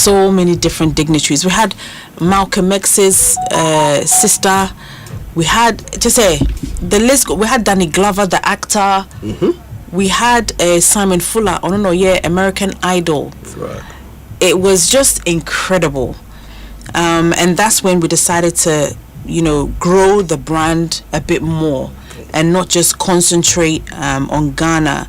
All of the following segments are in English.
so many different dignitaries. We had Malcolm X's sister. We had, to say, the list, we had Danny Glover, the actor. We had Simon Fuller, American Idol. Right. It was just incredible. And that's when we decided to, grow the brand a bit more and not just concentrate on Ghana,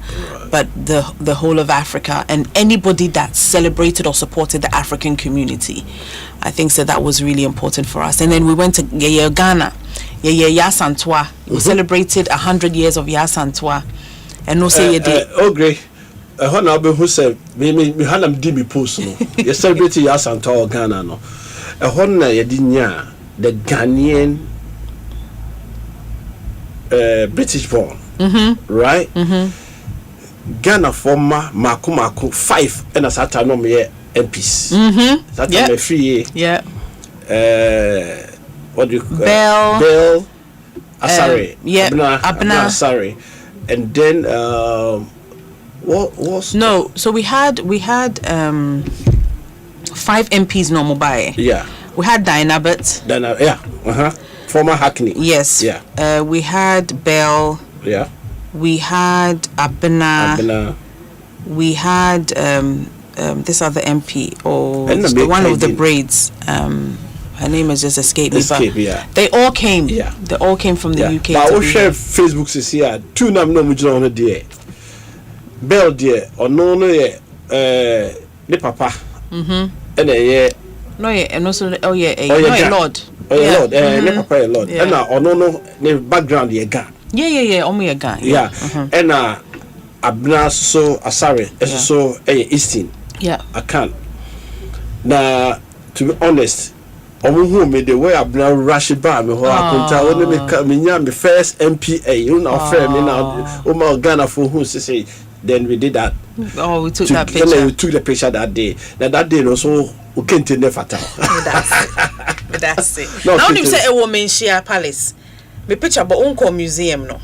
but the whole of Africa and anybody that celebrated or supported the African community. I think so that was really important for us. And then we went to Ghana. Yasantwa. We celebrated 100 years of Yasantwa. And no say Ogre, Honorable who said, me had them DB post. You celebrated Yasantwa Ghana. No, a Honor Yadinya, the Ghanaian British born, right? Ghana former Maku 5 and a Satanom MPs. That's a free. Yeah. What do you call Bell Asare. Abna Asare. And then what was no? So we had 5 MPs no mobile. Yeah. We had Dinabet. Former Hackney. Yes. Yeah. We had Bell. Yeah. We had Abna. We had this other MP the one with the braids. Her name has just escaped me. Yeah. They all came. Yeah. They all came from the UK. But I will share Facebook says here. 2 nam no mujina on the Bell dear or no the papa. And no and also Lord. Lord. Lord. Papa Lord. And now no background ye ga. Yeah. Omo ga. Yeah. And Abna so Asare so Eastern. Yeah. I can't. Now to be honest, who made the way Abna rush by me Akonta me first MPA, fair me now Ghana for who say then we did that. Oh, we took that picture. Then we took the picture that day. Now that day also we can't never tell. That's it. Now you say a woman share palace. Me picture but unko museum no.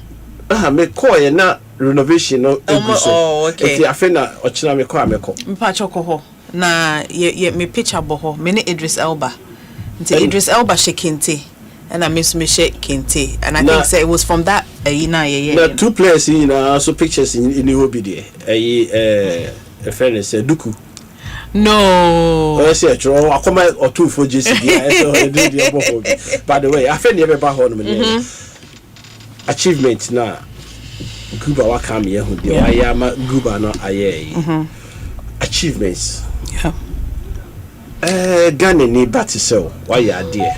Me call na renovation no. Oh, okay. Eti afena ochina me call. Mpa choko ho. Na ye me picture bo ho. Me ne Idris Elba. Nti Idris Elba she kente. And I miss me she kente. And I think say it was from that Now 2 players so pictures in the hobby there. A friend is Duku. No. I say I come or 2 for JC. By the way, I found never back on achievement now. Guba wa come here who I am Guba no aye. Achievements. Yeah. Ghana ni batisel why you are there.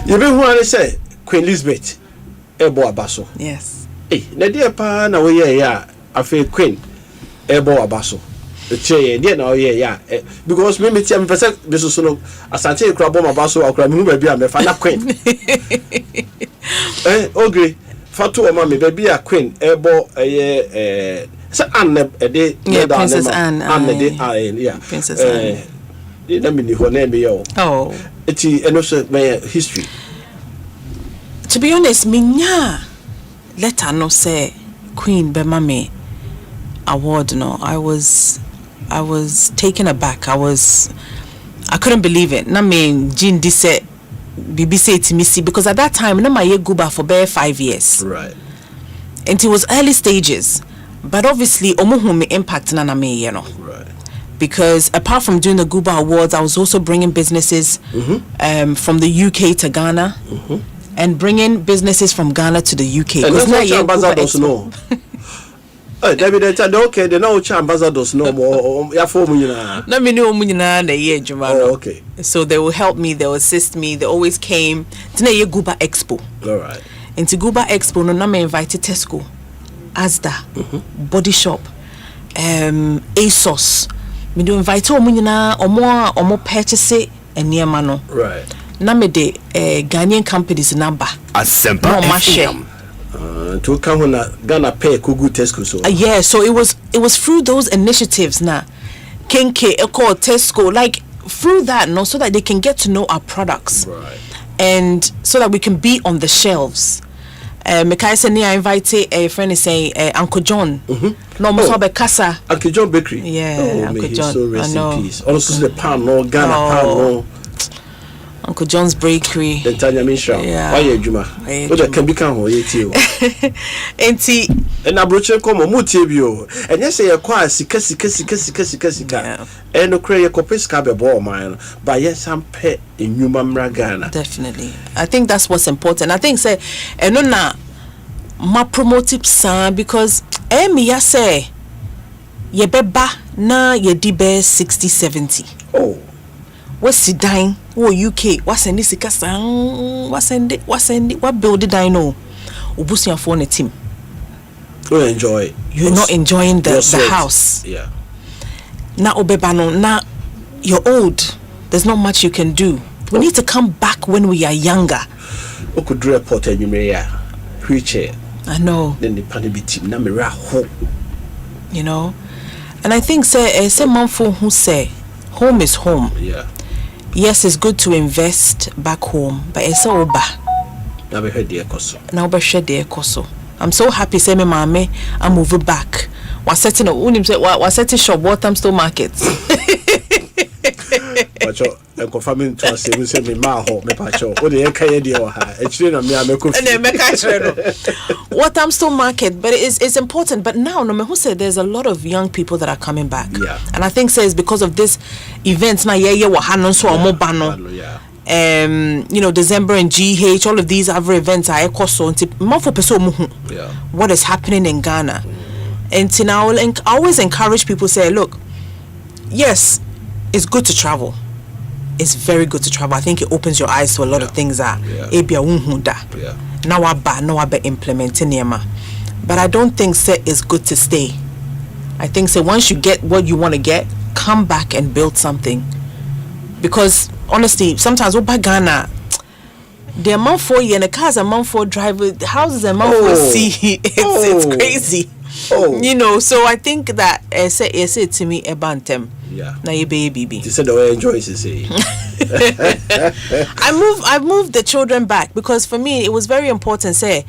You be who say Queen Elizabeth Ebo Abaso. Yes. Na dear pa na we ya afi Queen Ebo Abaso. Che dear na we ya because me tiam pese beso so no asante kura bom Abaso akura me hu ba bia me fa na Queen. Ogre fatu o ma me ba bia Queen Ebo say Anne de Princess Anne. Princess Anne. Oh. It's and also my history. To be honest, minya letter no say Queen Bemame award no. I was taken aback. I couldn't believe it. Na me Jean di say BBC to me see because at that time na my guba for bare 5 years. Right. And it was early stages. But obviously omuhu me impact na me Right. Because apart from doing the Guba Awards, I was also bringing businesses from the UK to Ghana and bringing businesses from Ghana to the UK. And that's not ambassadors no. David, okay, they know ambassadors no more. No, me know the year, Oh, okay. So they will help me, they will assist me. They always came to the Guba Expo. All right. And to Guba Expo, no, me invited Tesco, Asda, Body Shop, ASOS. Me do invite omunyina omo purchase enema no. Right. Na me de Ghanaian companies number. Asempa to come na Ghana pay kugu Tesco so. Yeah, so it was through those initiatives na Kenke Eco Tesco like through that no so that they can get to know our products. Right. And so that we can be on the shelves. Mekaise ni I invite a friend is saying Uncle John. No mo so be kasa. Uncle John Bakery. Yeah, Uncle John. So rest in peace. Also the pan no Ghana pan no. Uncle John's Bakery. The Tanya Misha. Why you juma? What the can become ho yeti o. Enti na Abrokyire Nkomo mu tie bio. Enye se ye kwa sika. No kre ye kopesika be bo man. Ba ye sampe enwuma mra Ghana. Definitely. I think that's what's important. I think say eno na ma promote san because me ya say ye beba na ye di be 60-70. Oh. What's dying? Oh UK, what's in this kasa? What's what build the dino? Obusia for on a team. You enjoy. You're not enjoying the house. Yeah. Now obebano, now you're old. There's not much you can do. We need to come back when we are younger. We could do a pot and you may wheelchair. I know. Then the panel be team na mira home. You know? And I think say manfo who say home is home. Yeah. Yes, it's good to invest back home, but it's all bad. Now we heard the koso. I'm so happy say me mama I move back. Was setting shop Walthamstow market. Pacho en confirming to say we say me ma ho me pacho. O de enka ye o ha. E chire na me ameko. And me ka chire no. Walthamstow market, but it's important. But now no me who said there's a lot of young people that are coming back. Yeah. And I think says because of this events na ye wa hanon so omo bano. Yeah. You know, December and GH, all of these other events are so yeah. What is happening in Ghana. And to now I always encourage people say, look, yes, it's good to travel. It's very good to travel. I think it opens your eyes to a lot of things that now I be implementing yama. But I don't think say it's good to stay. I think say once you get what you want to get, come back and build something. Because honestly, sometimes we buy Ghana, the amount for you and the cars, amount for driver, the houses, amount for see, it's crazy. You know, so I think that say to me a bantam. Yeah. Na ye baby. You said the way enjoy say. I moved the children back because for me it was very important. Say,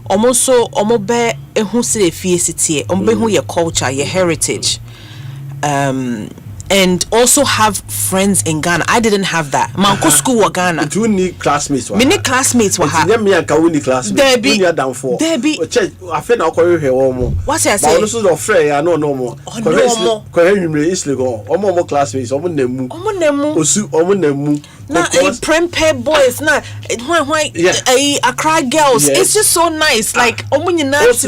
almost so omobe ehun se fie sitie, ombe hu your culture, your heritage. And also have friends in Ghana. I didn't have that. Manko school wa Ghana. You need classmates. Many classmates were ha. Me and Kawuni classmates. Debbie down for. Debbie. I feel now call here omo. What's I say? But also the friend I no more. Oh no more. Ko Isle go. Omo classmates. Omo nemu. Osu omo nemu. Na a prempe boys na why Accra girls. Yes. It's just so nice. Like omo nyina to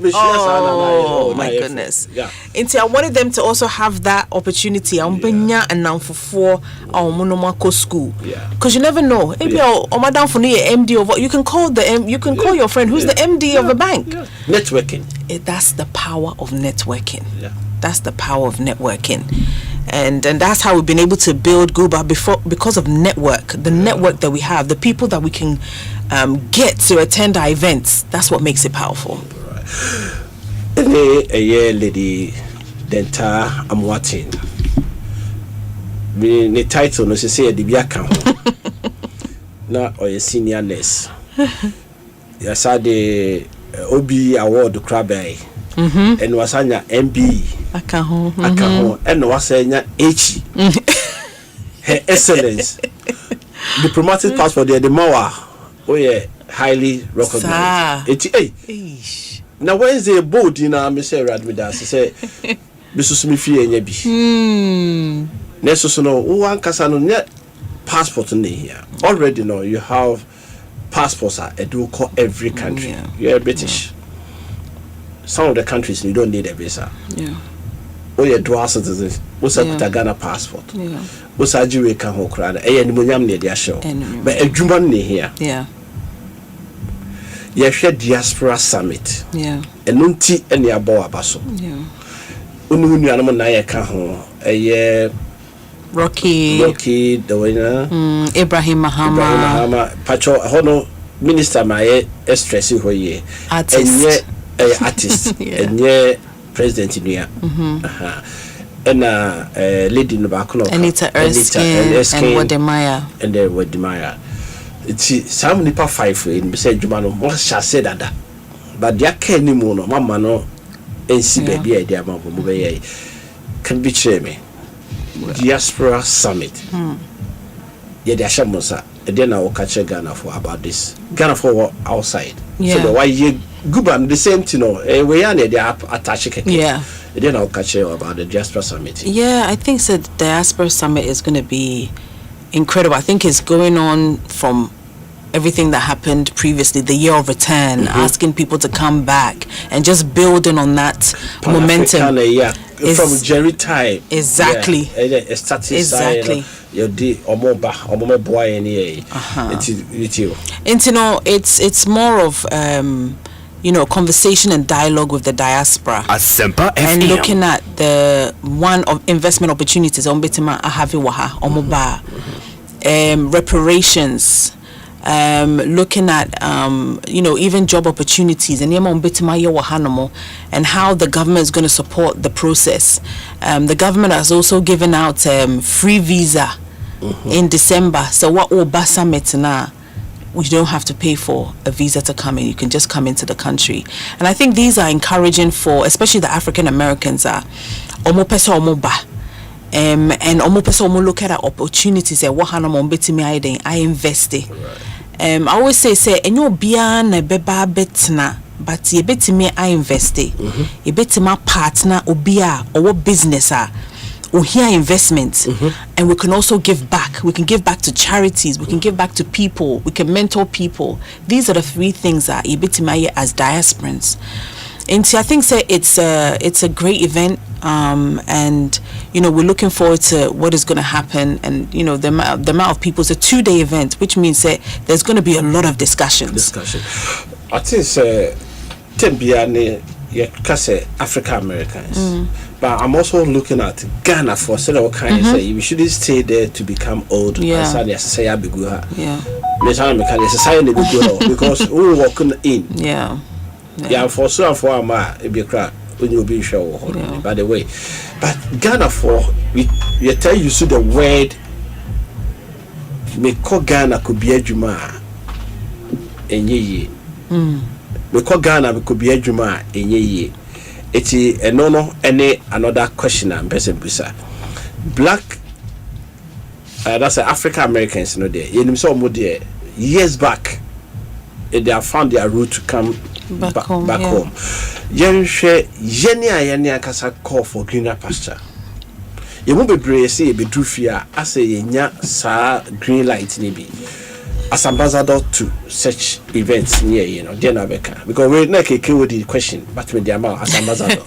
me. Oh my goodness. Yeah. Until I wanted them to also have that opportunity. Ombenya and now for monomako school. Yeah. Because you never know. Maybe madam for the MD of you can call call your friend who's the MD of a bank. Yeah. Networking. That's the power of networking. Yeah. That's the power of networking. And that's how we've been able to build Guba because of network, the network that we have, the people that we can get to attend our events. That's what makes it powerful. Right. A year lady Denta I'm watching. Me the title no say the biaka na or a senior nurse. Yes, I the OB award crabby. And was anya MB. Akaho and was anya H. Her excellence. Diplomatic passport there the Mawa. Oh yeah, highly recognized. Now Wednesday board in Mr. Radmidas say Mrs. Smithy and Yabi. Neso no one casano net passport in here. Already know you have passports at every country. Yeah. You're British. Some of the countries you don't need a visa. Yeah. Oh yeah, dual citizens. What's a Ghana passport? Yeah. What's a Jewish can hold crowd? And Munyam near their show. But a Juman near here. Yeah. You share diaspora summit. Yeah. And nunti and your boa basso. Yeah. Unu animal na yakaho. A year Rocky, the winner. Ibrahim Mahama. Pacho Hono Minister my stressing who ye. Artist. And yet artist. And yet President in here. And lady in the back. Anita Erskine and Wademaya. And then Wademaya. It's some nipa 5 in say Jumano what shall say that but there can no more mama no and see baby idea can be me diaspora summit yeah the shamosa and then I will catch a Ghana for about this Ghana for outside so why you Guban the same thing we are they are attached then I'll catch you about the diaspora summit. I think so the diaspora summit is going to be incredible. I think it's going on from everything that happened previously, the year of return, asking people to come back and just building on that momentum. From Jerry time. Exactly. Exactly. Your day or boy any it's more of conversation and dialogue with the diaspora. Asempa and looking at the one of investment opportunities on betima ahavi waha omoba reparations, looking at even job opportunities and and how the government is going to support the process. The government has also given out free visa in December, so what Oba summit now you don't have to pay for a visa to come in. You can just come into the country. And I think these are encouraging for, especially the African Americans, and omo look at opportunities I invest. I always say enyo bia na beba betna but ye betime I invest. Ye betima partner obia or business or here investments, and we can also give back. We can give back to charities. We can give back to people. We can mentor people. These are the 3 things that Ibitimaye as diasporans. And so I think it's a great event, and we're looking forward to what is going to happen, and the amount of people. It's a 2-day event, which means that there's going to be a lot of discussions. I think Tembiane African Americans. But I'm also looking at Ghana for several kinds. We shouldn't stay there to become old. Because we're walking in. For so and for it be a crack when you'll be sure. By the way, but Ghana we tell you so the word me call Ghana could be a Juma in ye. Me call Ghana could be a Juma in ye. It's any another question I'm person bisa. Black that's African Americans there. Years back they have found their route to come back home. Yenya kasa call for greener pasture. You won't be brave say be drufia as a yenya sa green light nibi. As ambassador to such events near Jenna Becker, because we're not a the question, but with the amount as ambassador.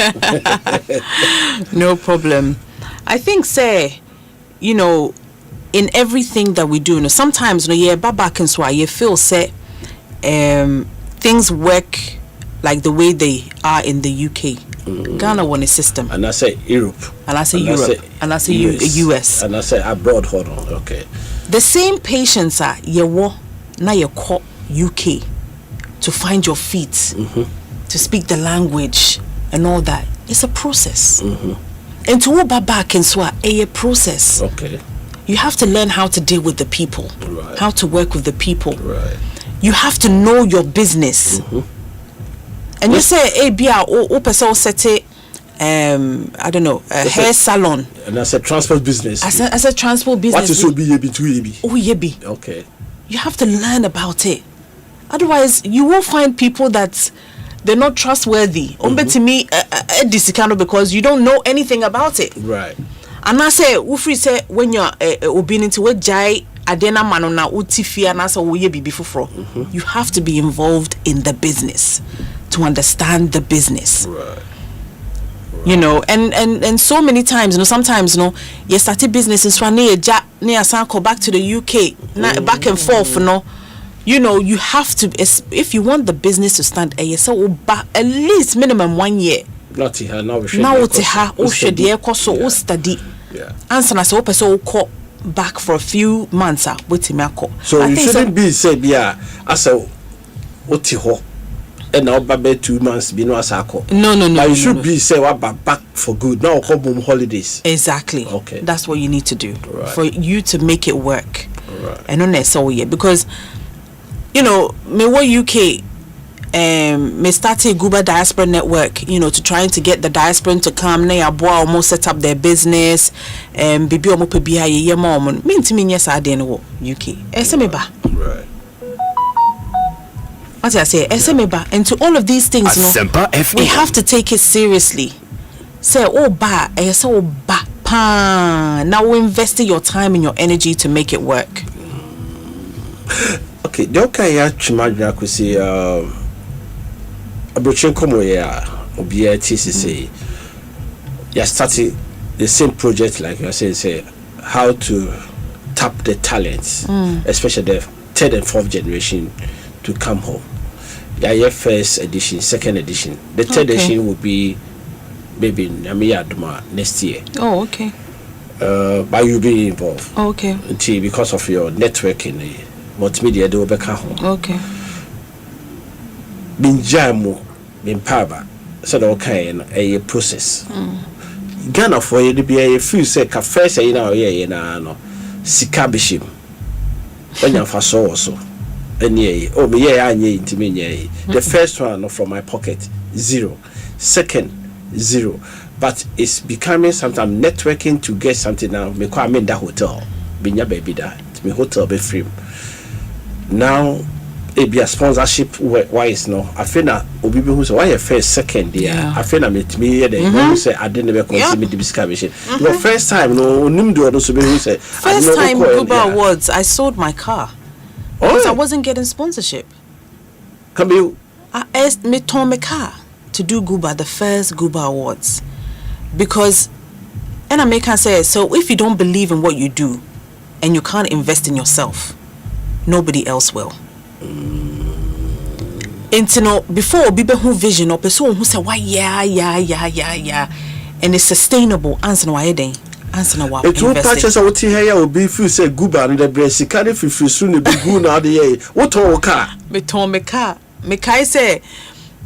No problem. I think in everything that we do, sometimes back and so you feel things work like the way they are in the UK. Ghana won a system. And I say Europe. And I say Europe. And I say US. And I say abroad, hold on, okay. The same patients are now you call UK to find your feet, to speak the language and all that. It's a process. And to go back and so a process. Okay. You have to learn how to deal with the people, how to work with the people. Right. You have to know your business. And you say, hey, Bia, person set it. I don't know, a hair salon. And as a transport business. As a transport business. What is so be? Oh, yebi. Okay. You have to learn about it. Otherwise, you will find people that they're not trustworthy. To me, because you don't know anything about it. Right. And I say, Ufri say when you're being into a jai adena manona utifia nasa yebi before. You have to be involved in the business to understand the business. Right. And so many times, sometimes, you started business in Swaneja, near Sanko back to the UK, back and forth, you have to, if you want the business to stand, at least minimum 1 year. Not here, now we study. Answer us, so call back for a few months. So you shouldn't be said, as a Otiho. And now back 2 months be no asako. No. But you should be say what back for good. Now come home holidays. Exactly. Okay. That's what you need to do right. for you to make it work. Right. And not necessarily because you know, me what UK me started Guba Diaspora Network, you know, to trying to get the diaspora to come. They almost set up their business. Bibi omo pe biya ye mom. Me ntimi yes ade no UK. Esemeba. Right. What I say, Esemeba. And to all of these things, Asempa we have to take it seriously. Say, oh ba, say oh ba pa. Now we invest your time and your energy to make it work. Okay, okay, ya chimagina kusi Abrokyire Nkomo ya obiya TCC. You started the same project like you saying, say how to tap the talents, especially the third and fourth generation to come home. Yeah, first edition, second edition. The third edition will be maybe Aduma next year. Oh, okay. But you'll be involved. Oh, okay. Until because of your networking, multimedia they will be home. Okay. Binjamu, binpaba, so the okay a process. Ghana for you to be a few say cafe say now no sika bishim. When you for so also. And oh me the first one from my pocket 0, second 0, but it's becoming sometimes networking to get something now. Me call me that hotel, binya baby that me hotel be free. Now it be a sponsorship wise no. I feel na obi be who say why first second there. I feel na me there. Who say I didn't ever consider the discussion. No first time no nim do also be who say first time Guba Awards I sold my car. Because I wasn't getting sponsorship. Come you? I asked me turn my car to do Guba, the first Guba Awards. Because, and I make her say, so if you don't believe in what you do and you can't invest in yourself, nobody else will. And you know, before people who vision or person who say, why, yeah. And it's sustainable. Answer why they. It will patches out here will be few say Guba and the breast carry if you soon be good now the what all car? Me ton me car. Me kai say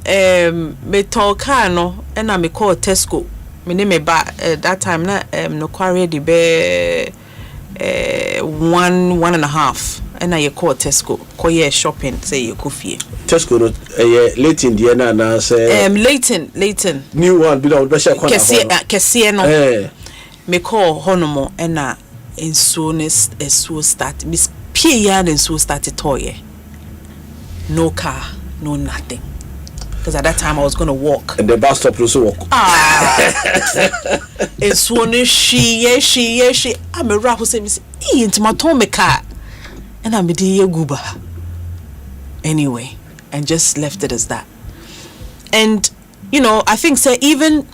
me ton car no and I me call Tesco. Me name me ba that time na no quarry the be 1.5 and I call Tesco. Call ye shopping say you coffee. Tesco no late in the na say Leighton new one be down be share corner. Kese no. Me call honomo and in soonest as so start miss Pierre and so started toy. No car, no nothing. Because at that time I was gonna walk. And the bus stop also walk. And so she I'm a rap who said into my tome car. And I'm a dear Guba. Anyway, and just left it as that. And you know, I think even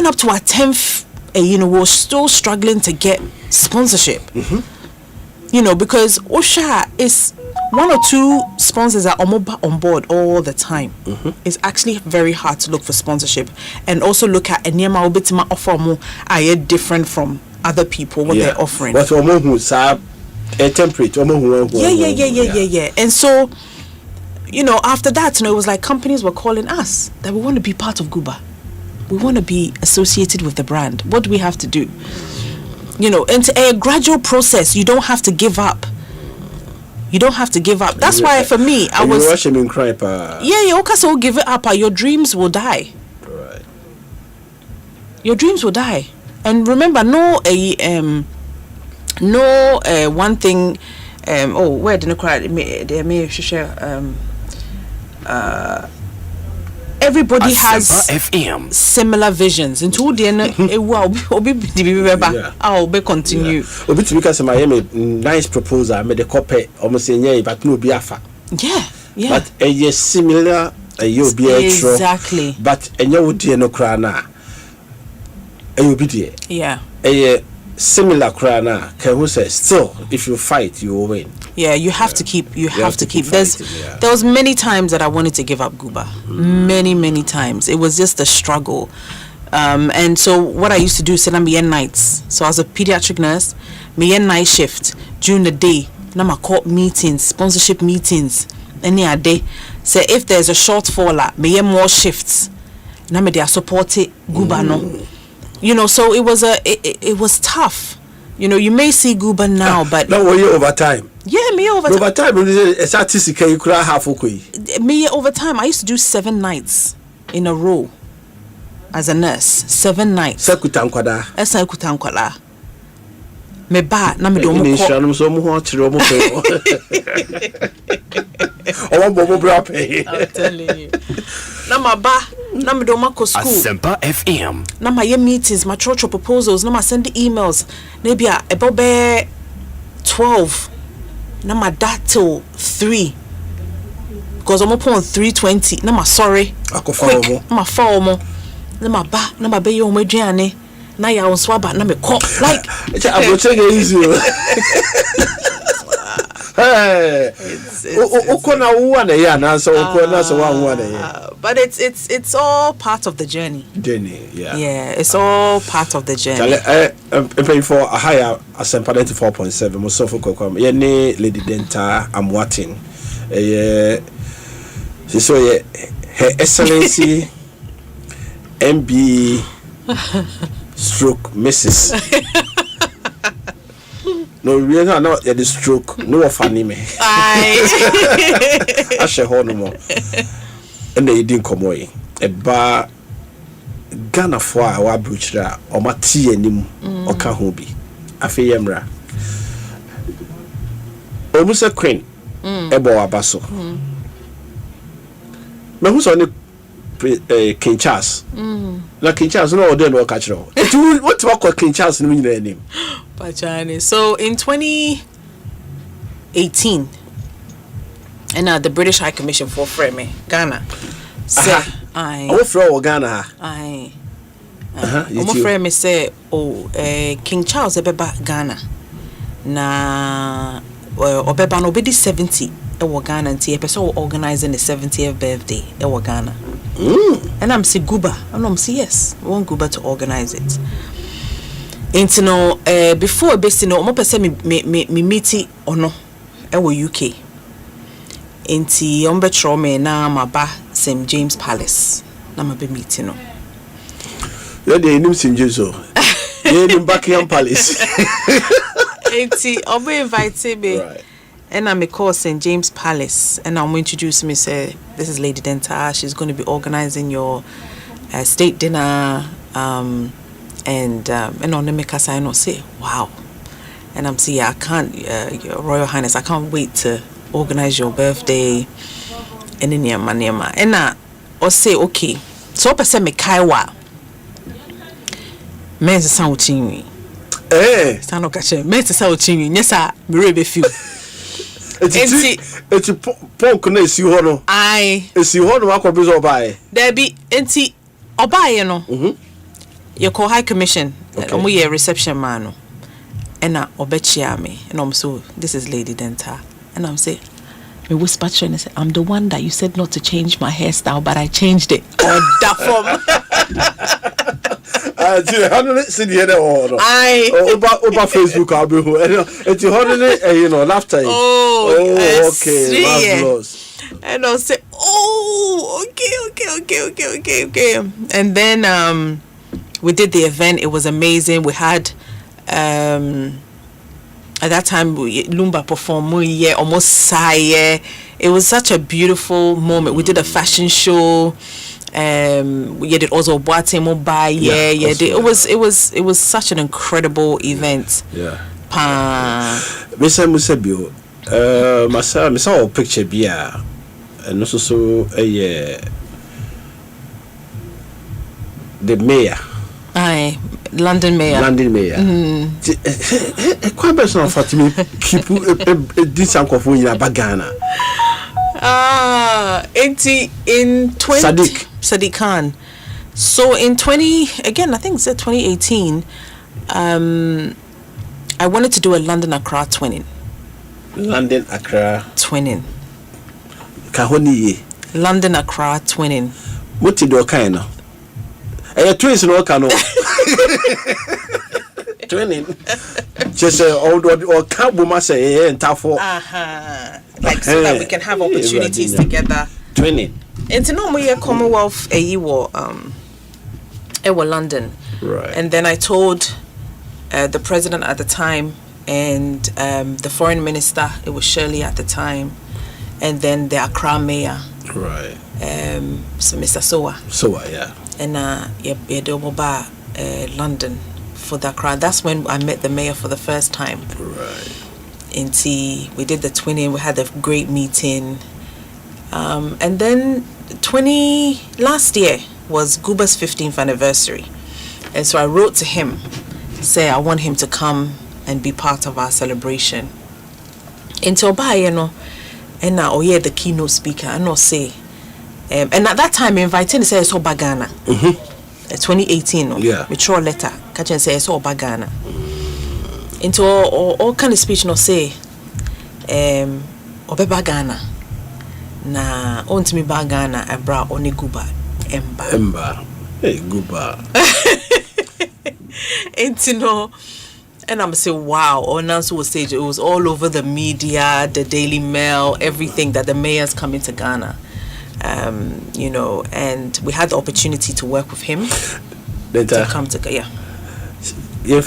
up to our 10th we're still struggling to get sponsorship. You know, because Osha is 1 or 2 sponsors are on board all the time. It's actually very hard to look for sponsorship and also look at Enyema Obitima offer more are different from other people what they're offering. But who a temperate yeah. And so, you know, after that, you know, it was like companies were calling us that we want to be part of Guba. We want to be associated with the brand. What do we have to do? You know, it's a gradual process. You don't have to give up. That's why for me, I was. Yeah, okay, so give it up. Your dreams will die. Right. Your dreams will die. And remember, one thing. Where didn't cry? Everybody has similar visions. Into the I'll be continue. Because my nice proposal, I made a copy almost saying but no be afa. Yeah. But a similar you'll be exactly. But a you would no crana. You'll be there. Yeah. A similar crana can who says still if you fight you will win. Yeah, you have to keep. You have to keep. There was many times that I wanted to give up Guba. Many times. It was just a struggle. And so what I used to do is sit on me nights. So I was a pediatric nurse. Me night shift during the day. Now my court meetings, sponsorship meetings. Any day. So if there's a shortfall, me more shifts. Now me they are supported Guba no. You know, so it was tough. You know, you may see Guba now, but no, we over time. Yeah, me over time. Over time, it's artistic. You could have me over time. I used to do 7 nights in a row as a nurse. 7 nights. Sekutankwada. Sekutankwada. Me ba na me do mo ko. Initial so mo ho chire mo pe. O mo bra pe. I'm telling you. Na ma ba na me do ma ko school. Asempa FM. Na ma ye meetings, ma church proposals, na ma send emails. Na bia e bo be 12. Na ma that till 3. Because I'm upon 3:20. Na ma sorry. Akofo mo. Na ma follow mo. Na ma ba na ma be yo mo aduane. Na ya on swaba na me call like it's Abrokyire easy. Hey, but it's all part of the journey. Yeah, it's all part of the journey. Paying for a higher Asempa 94.7. Musofo Kokom. Yene Lady Denta. I'm watching. So Her Excellency MB stroke Mrs. No, we are not at the stroke. No funny me. I shall hold no more. And they didn't come away. A bar Ghana for our butcher or my tea and him or Kahobi. A fayemra. Almost a queen. Ebo Abaso. Me who's on the King Charles. Na King Charles no order no catch no. What about King Charles no mean name? So in 2018, and the British High Commission for Frame Ghana said, "I for Ghana." I frame say, King Charles ebeba Ghana na obeba no be 70 ewo Ghana nti epeso organizing the 70th birthday ewo Ghana. And I'm say Guba, and I'm say yes, we want Guba to organize it. Into no before best no mo pese me meeti ono e wo UK. Inti ombetro me na maba St James Palace na mabe meeting no. You dey nim St James o. You nim Buckingham Palace. Inti obo invite me. Right. And I'm call St James Palace and I'm introduce me say this is Lady Denta. She's going to be organizing your state dinner and on the make us I know say wow. And I'm saying I can't Your Royal Highness, I can't wait to organize your birthday and in Yama and or say okay. So person me kaiwa men se sound chinwi stand no catch men se sound chinwi nyesa me rebe few. Enti punk na esi ho no esi ho no akọ bizo obaye there be enti obaye no you call High Commission omo ye reception man no and na obechia me and I'm so this is Lady Denta and I'm say me whisper to and say I'm the one that you said not to change my hairstyle but I changed it on that form. I see the other or over Facebook I'll be who it's you know laughter. Okay, marvelous. And I'll say okay. And then we did the event. It was amazing. We had at that time Lumba performed almost Saye. It was such a beautiful moment. We did a fashion show. We did also Boate Mobile. It was such an incredible event. Mr. Musabio, I saw a picture beer and also the mayor. Aye, London mayor. Quite personal for me. Keep this uncle for you Bagana. In 20 Sadiq Khan. So in 2018, I wanted to do a London Accra twinning. Kahoni. London Accra twinning. What did you kind of? Twins no cano. Twinning. Just or Kabuma say and Tafo. Like so that we can have opportunities together. Twinning. Into no more Commonwealth London. Right. And then I told the president at the time, and the foreign minister, it was Shirley at the time, and then the Accra mayor. Right. So Mr. Sowa. Sowa, yeah. And London for the Accra. That's when I met the mayor for the first time. Right. We did the twinning, we had a great meeting. And then last year was Guba's 15th anniversary. And so I wrote to him, say I want him to come and be part of our celebration. Until and now the keynote speaker, and not say. And at that time, I invited him to say, so Bagana. 2018, yeah. We throw a letter, catch and say, so Bagana. Into all kind of speech, no say, Obe Bagana. Na onto me Bagana, I brought only Guba, Emba. Hey, Guba. And I'm saying, wow, Onansu was stage. It was all over the media, the Daily Mail, everything that the mayor's coming to Ghana. And we had the opportunity to work with him to come to Ghana. Yeah.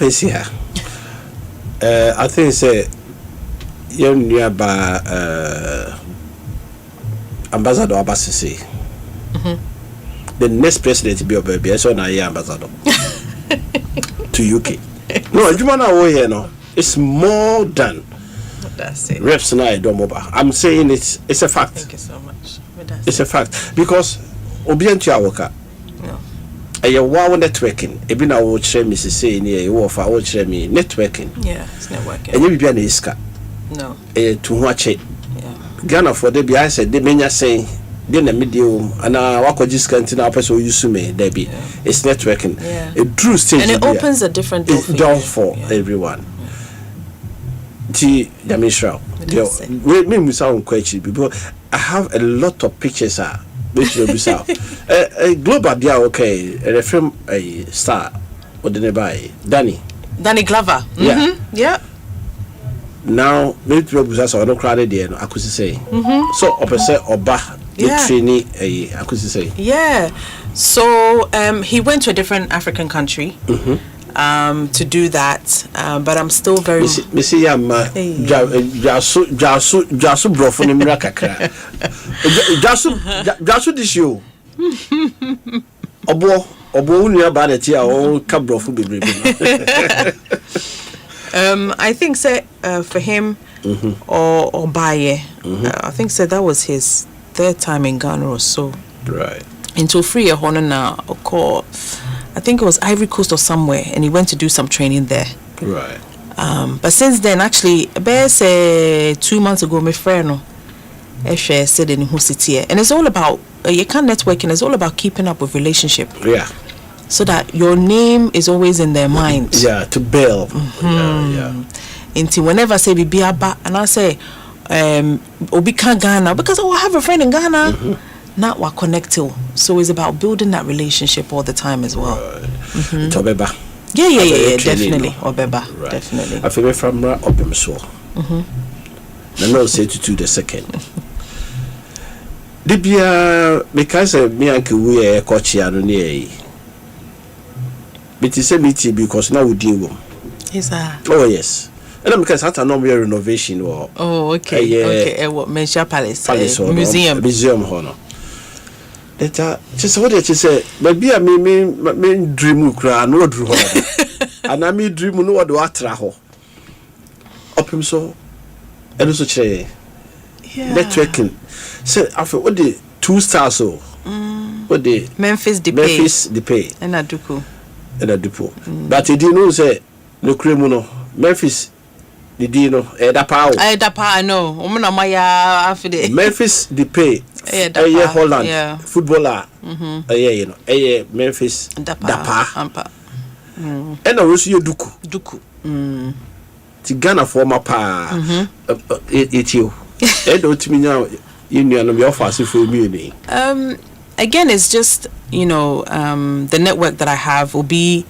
I think say you're nearby Ambassador Abbasisi. The next president to be a baby, so now ambassador to UK. No, it's more than that's it. Reps now I'm saying it's a fact. Thank you so much. It's a fact because Obiantu Awoka. No. Wow networking. Ebi na wo chere me say ni wo fa wo chere me networking. Yeah, it's networking. Enye bibia na iska. No. To ho ache. Yeah. Ghana for the I said de menya say de na media ana wakoji scanty na person use me there be. It's networking. Yeah. It drew stage and it opens a different door for everyone. Ti Yamishra. Me musa on kwachi because I have a lot of pictures which will be south. A global dia okay, a film a star or the nearby Danny Glover. Yeah. Yeah. Now maybe will so no crowded there I could say. So opposite oba training I could say. Yeah. So he went to a different African country. To do that, but I'm still very. Missy, Jasu brofo ni mira kakra. Jasu this you. Obo unia bad eti a o ka brofo bebrebe. I think say for him or Baye, I think say that was his third time in Ghana or so. Right. Into free a honor now, call. I think it was Ivory Coast or somewhere, and he went to do some training there. Right. But since then, actually, about 2 months ago, my friend, said in who city, and it's all about you can't networking. It's all about keeping up with relationship. Yeah. So that your name is always in their mind. Yeah, to build. Yeah. Until whenever I say Bibiaba, and I say Obika Ghana, because I have a friend in Ghana. Now we're connected, so it's about building that relationship all the time as well. Tobeba. Yeah, definitely. Obeba, definitely. I feel from Obemso. And no say to the second. Dibia because me and we are coachiano near. But it's a meeting because now we deal with. Oh yes. And because I know we are renovation or. Oh okay. Okay. What Mensha Palace museum honor. Just what you say, maybe I mean dream cry no drew and I mean dream no what do I traho up him so and also say networking. So after what the 2 stars so what the Memphis Depay and Aduku but you didn't know say no criminal Memphis the dino that power I know Memphis Depay Holland footballer Memphis Dapa and I was your Duku to Ghana former pa it you don't mean now you know your fast for me again it's just the network that I have will be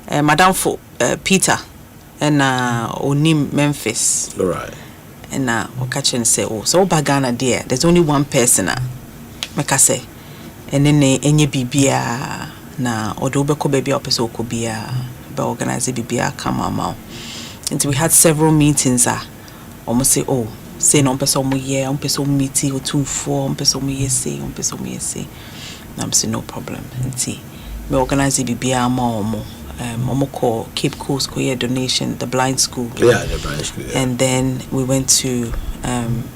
Madame for Peter and Onim Memphis. Right. And Okachen say, oh, so Bagana dear, there's only one person Meka say. And then enye bibia na odobeko baby opeso ko bia organize BBA come out. And so we had several meetings. Almost say, oh, say no person mo year, meeting or 2-4, person mo year say, I'm saying no problem. And see, we organize BBA more. Call Cape Coast donation, the blind school. Yeah, the blind school. Yeah. And then we went to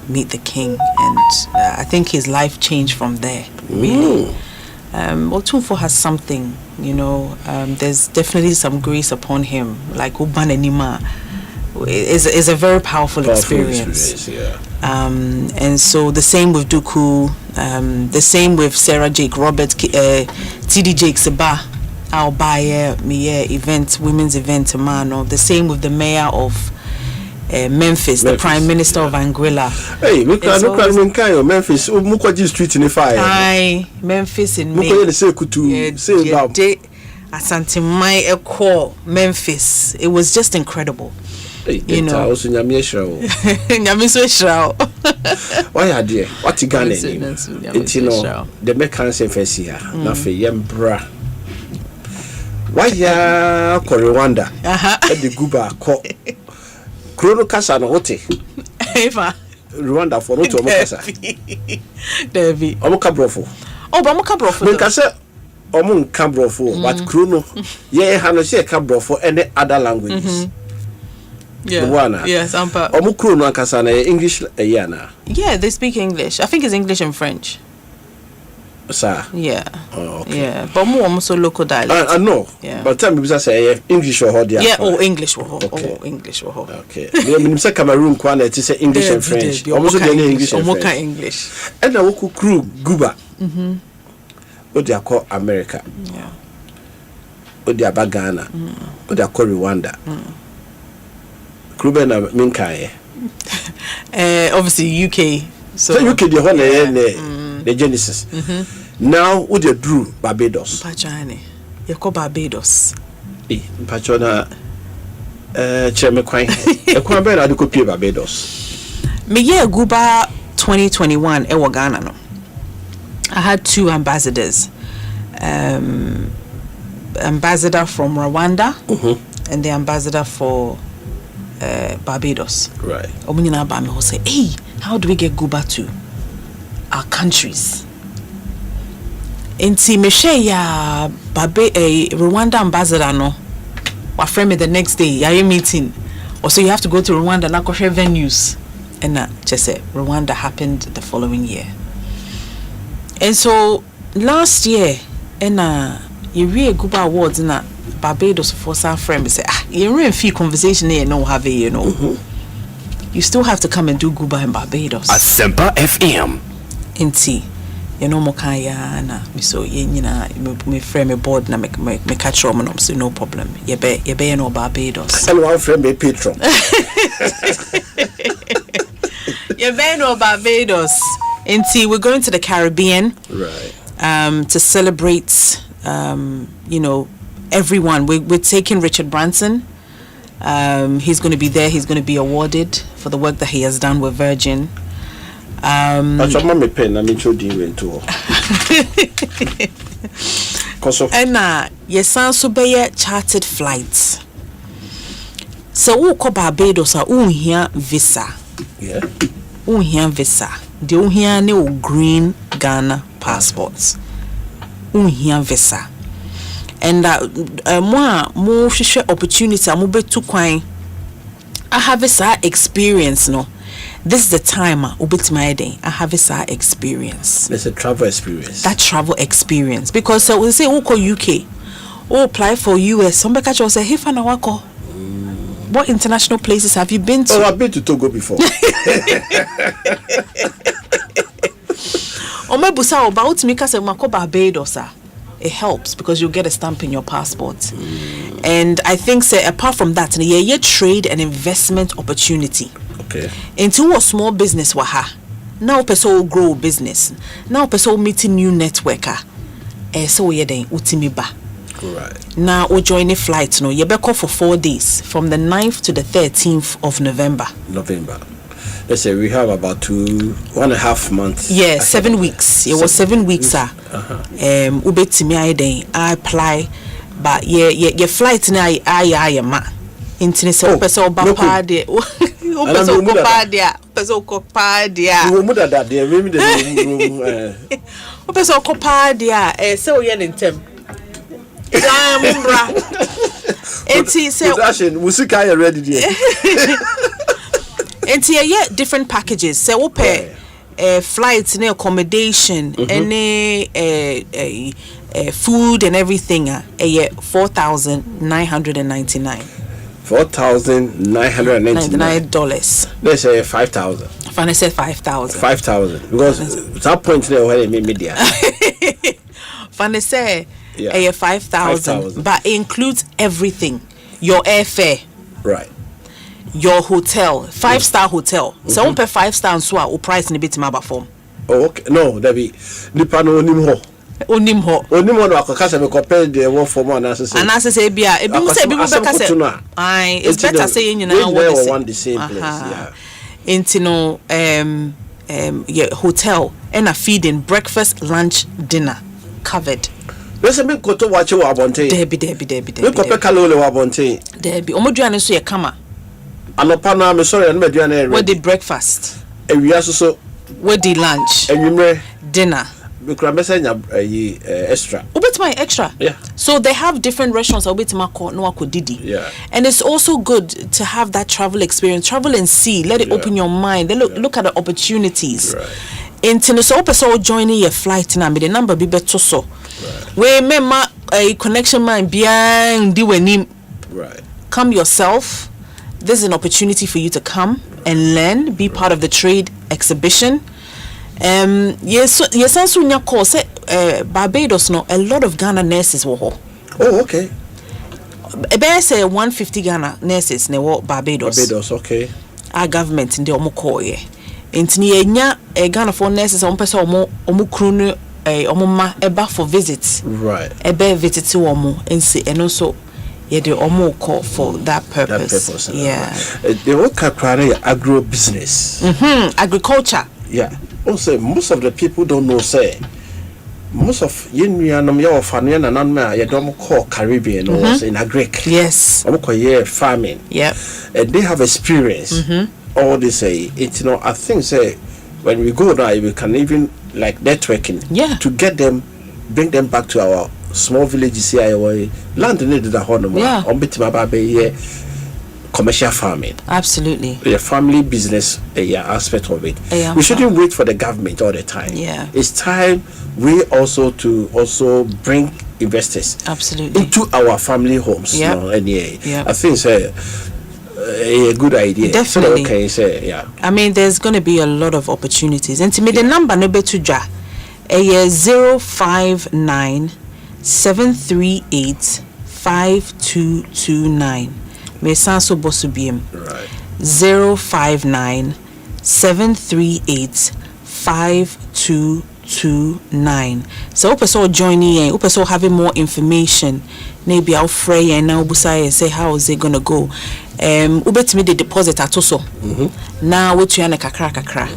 meet the king, and I think his life changed from there. Really. Well, Tumfo has something, there's definitely some grace upon him, like Ubanenima. Is a very powerful experience. Yeah. And so the same with Duku, the same with Sarah Jake Roberts, TD Jake Seba. I'll buy women's event, man. The same with the mayor of Memphis, the prime minister of Anguilla. Hey, look at Memphis. Mukwaji street in the fire. Aye, Memphis in May. Asante Mai Eko, Memphis. It was just incredible. Also, why are dear? What you got? The mechanism face here. Nothing, Yembra. Why ya Rwanda? The Guba call Chrono Casa no Ote. Rwanda for not Omokasa. Devi. Omokabrofo. Oh, Omokabrofo. Menkasa Omonkabrofo, but Chrono, Hanosia Cabrofo any other languages. Yeah. Yes, Asempa. Omokrono Ankasana English yana. Yeah, they speak English. I think it's English and French. Sir. Yeah. Oh, okay. Yeah, but more also local dialect. I know. Yeah. But tell me, say English or Hodia. Yeah, English or okay. English or Okay. You say Cameroon kwana it say English and French. Almost English and French. English. And now we crew Guba. What they call America. Yeah. What they are Ghana. What they call Rwanda. Crew be na minkaye. Obviously UK. So UK the one the Genesis. Now, what you drew Barbados? Pachane. You call Barbados. Pachona, Chairman Quine. A Quabe, I could pay Barbados. Me year Guba 2021, Ghana. No. I had 2 ambassadors. Ambassador from Rwanda and the ambassador for Barbados. Right. Omunina Bami will say, hey, how do we get Guba to our countries? Inti meshe ya Rwanda ambassador no wa friend me the next day ya meeting, also you have to go to Rwanda na ko share venues, and just say Rwanda happened the following year. And so last year you read Guba Awards na Barbados for some friend say you read fee conversation here no have it, you still have to come and do Guba in Barbados. Asempa FM. Inti mokaya na so me frame me board na me catch room no so no problem ye be no Barbados and one frame me patron ye be no Barbados. Inti we're going to the Caribbean, right? To celebrate everyone. We're taking Richard Branson. He's going to be there. He's going to be awarded for the work that he has done with Virgin. That's what my pen. I'm introducing to. And yes, so be chartered flights. So we go Barbados. Here visa. Yeah. Here visa. The here no green Ghana passports. Here visa. And more opportunity. I'm be too quiet. I have a experience no. This is the time I have a experience. There's a travel experience. That travel experience. Because we say we go UK, or apply for US. Somebody catch us say, hey, Fana wako. What international places have you been to? Oh, I've been to Togo before. It helps because you get a stamp in your passport. And I think apart from that, you trade and investment opportunity. Okay. Into a small business waha. Now person grow business. Now person meeting new networker. So you then utimiba. Right. Now we join a flight no. You be call for 4 days from the 9th to the 13th of November. Let's say we have about 1.5 months. Yeah, 7 weeks. It was 7 weeks, sir. I apply but your flight na aye ma intini se opese oba pa de opese okopa de opese okopa de wo mu dada de me de opese okopa de se o ye ntem ya mumbra enti se musika you ready there enti ye different packages se wo pe flights and accommodation and food and everything $4,999. $4,999. Let's say 5,000. Fanny said 5,000. 5,000 because at that point there where they made media. Fanny said 5,000, but it includes everything. Your airfare, right? Your hotel, 5-star hotel. So on per 5-star so o price in a bit ma form. Oh, okay. No, there be nipa no onim ho. Onim ho no akokasa me compare the one for one as say. And as say bia, e bi mu say be say. Aye, it's better say you know what the same place, yeah. Into no your hotel and a feeding, breakfast, lunch, dinner covered. Listen, me go to watch you abonte. Debi. Me ko pe kalole wa abonte. Debi. Omoduane so ye kama. Anopa na me sorry na meduane what the breakfast? Ewia so what the lunch? Enwumre dinner. Me kura mesenya extra. Obetima extra. Yeah. So they have different restaurants obetima ko no akodidi. Yeah. And it's also good to have that travel experience. Travel and see. Let it open your mind. Then look at the opportunities. Right. Into so person joining your flight na me the number be better so. We remember a connection mind behind the wenim. Right. Come yourself. This is an opportunity for you to come and learn, be part of the trade exhibition. Yes, also in your course, Barbados, no, a lot of Ghana nurses were. Oh, okay. About say 150 Ghana nurses ne were Barbados. Barbados, okay. Our government in the omoko ye. Intini enya Ghana for nurses on person omo krunu omoma eba for visits. Right. Ebe visit to omo and also. Yeah, they almost call for that purpose. Yeah. They work agro business. Agriculture. Yeah. Also, most of the people don't know. Say, most of your family and you don't call Caribbean or in agric. Yes. Farming. Yep. And they have experience. All they say, it's I think say when we go now, we can even like networking. Yeah. To get them, bring them back to our small villages here, land needed a honor. Yeah. Commercial farming. Absolutely. The family business aspect of it. We shouldn't wait for the government all the time. Yeah. It's time we also to bring investors. Absolutely. Into our family homes. Yeah. I think it's a good idea. Definitely. So, okay, I mean, there's going to be a lot of opportunities. And to me, the number no be to ja. 059 738 5229. Me sanso bosubiem. Right. 059 738 5229. So opeso joining in, opeso having more information. Maybe I'll fray and now busai and say how is it gonna go. Ubetimi the deposit atoso. Now what you kakra.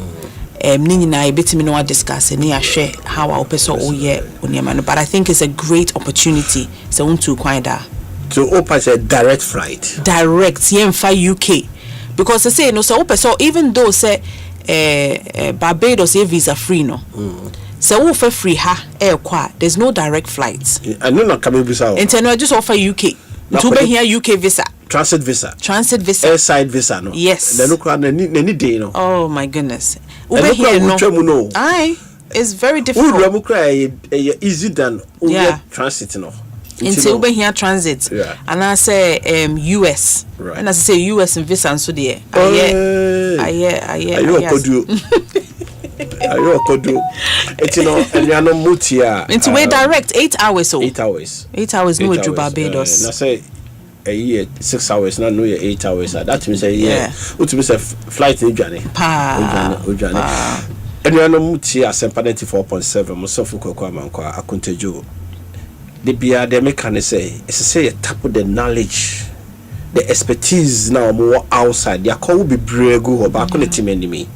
Nini na ibetimi no discuss and share how our person but I think it's a great opportunity. So unto kwanda. To open a direct flight. Direct for UK. Because they say no so person even though say Barbados is visa free no. So for free there's no direct flights. I know not coming visa. And no just offer UK. To be here UK visa. Transit visa. Airside visa no. Yes. Any day no. Oh my goodness. No. Aye, it's very difficult. Easy than transit no. Until we here transit. Yeah. And I say US. Right. And I say US and visa and so there. It's and you are not mutia. Into way direct 8 hours 8 hours. 8 hours no to Barbados. I say a year 6 hours now no 8 hours. That means a year. What means a flight in journey. Ujani. And you are not mutia Asempa 94.7 myself kwa Akonta. The bia the mechanic say a tap with the knowledge, the expertise now more outside. Ya call be brave go back on the team enemy.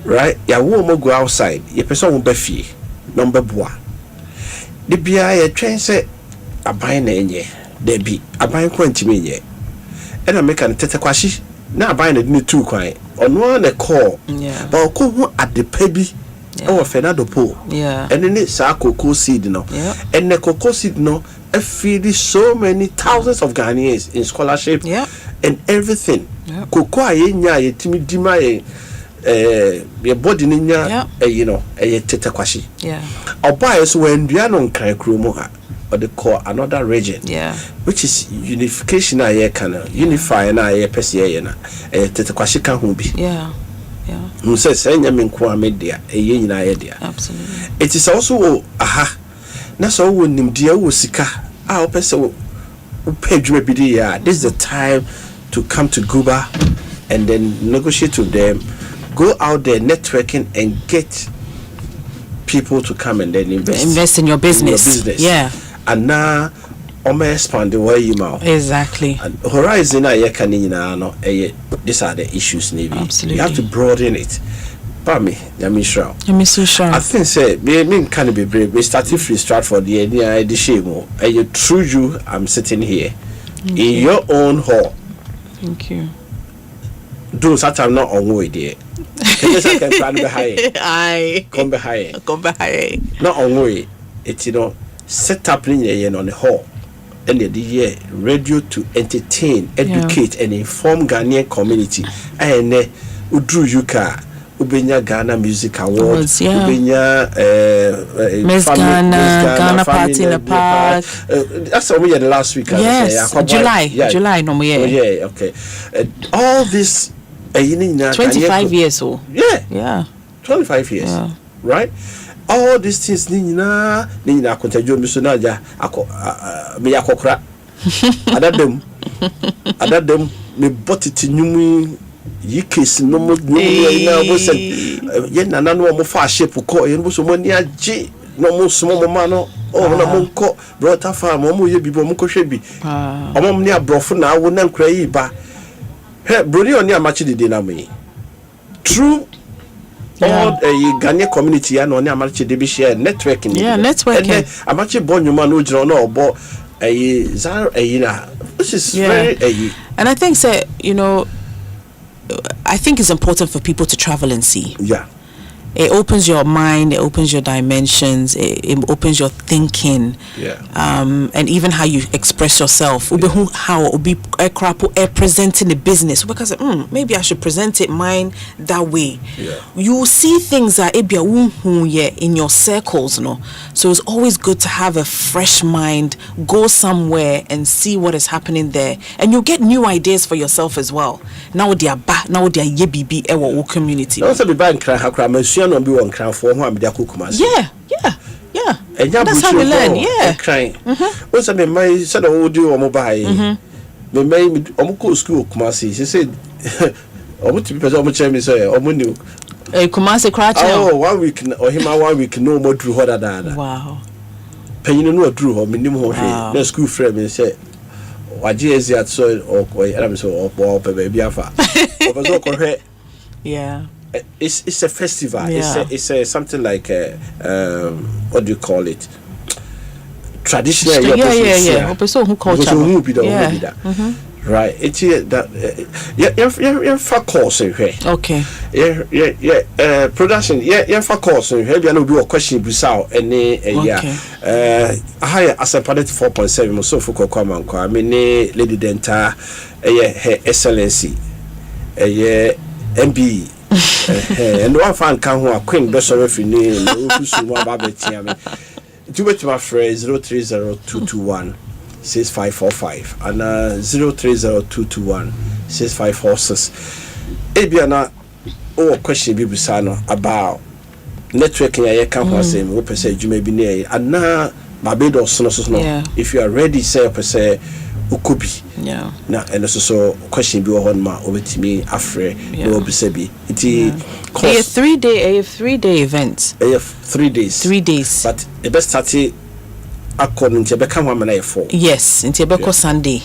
Right? Ya won't go outside. Your person will be fee. Number one. The bia a train say aban na enye there be aban kwantimi enye and I make an tete kwashi na aban na ni two kwan ono na call but ko hu adepa bi Fernando Po and then sa cocoa seed no and the cocoa seed no feed so many thousands of Ghanaians in scholarship and everything cocoa nya yetimi dima your body ninya you know tete kwashi oba so when dua no nkran kromo ha or they call another region which is unification unify na pese na tete kwashi kan ho bi say senya me nko amedia nyina ye dia absolutely it is also na so wo nimdia wo sika o pese wo pedwuma bi dia this is the time to come to Cuba and then negotiate with them, go out there networking and get people to come and then invest in your business. Yeah. And now expand the way you know. Exactly. And horizon these are the issues maybe. Absolutely. You have to broaden it. Pami, I think say me can be brave. We started free Stratford the idea the shame. And through you I'm sitting here in your own hall. Thank you. Do such I'm not on way there. Can plan behind. Come behind. Not on way. It's set up in on the hall. And the year radio to entertain, educate and inform Ghanaian community. And Udru Yuka Ubenya Ghana Music Awards, Ubenya Miss Ghana Party in the Park. That's what we had last week. Yes, July no more. Yeah, okay. All this 25 years old. Yeah. 25 years. Right? All these things nina Akonta jo mi so na ja me yakokra adadem me botiti nyum yi case no mo na bo se ye nana no mo fa shape ko ye no so mo ni age no mo so mo ma no na mo ko brother farm mo ye bibo mo ko hwe bi mo ni abrofo na awo na nkra yi ba he broni oni amachi dede na me true all Ghanaian community and on amachi de be share networking. Networking. Amachi bon you man no jino no obo this is very and I think I think it's important for people to travel and see. It opens your mind, it opens your dimensions, it opens your thinking, and even how you express yourself. How be presenting the business because maybe I should present it mine that way. You see things that in your circles, no. So it's always good to have a fresh mind, go somewhere and see what is happening there, and you get new ideas for yourself as well. Now they are yebibi ewa community. Also be bank no be one crown for one be akukumas. Yeah. That's how we learn. Crying. What's me my said audio or mobile. Me may omuko school kumasi. She said omuti person omuche me say omunu. Kumasi crash. 1 week or him 1 week no more drew harder than. Wow. Penny no drew ho minimum ho no school friend me say waje ezi at so or am so or baby afa. Obazo ko yeah. It's a festival. It's a something like what do you call it? Traditional. Yeah. Culture. Right. It's that for course here. Okay. Yeah. Production. Yeah. For course here. Maybe I know be a question bisao any higher Asempa 4.7 so for come I mean Lady Denta her excellency MB and one fan can who are queen best of every name do it to my phrase 030221 6545 and 030221 6546 Ebiana question Bibusano about networking I can say we per se you may be near and now Barbados no if you are ready say per se ukubi na and also question be on ma over to me afre no be sebi it 3 day event 3 days but the best start according to become one 4 yes into beko Sunday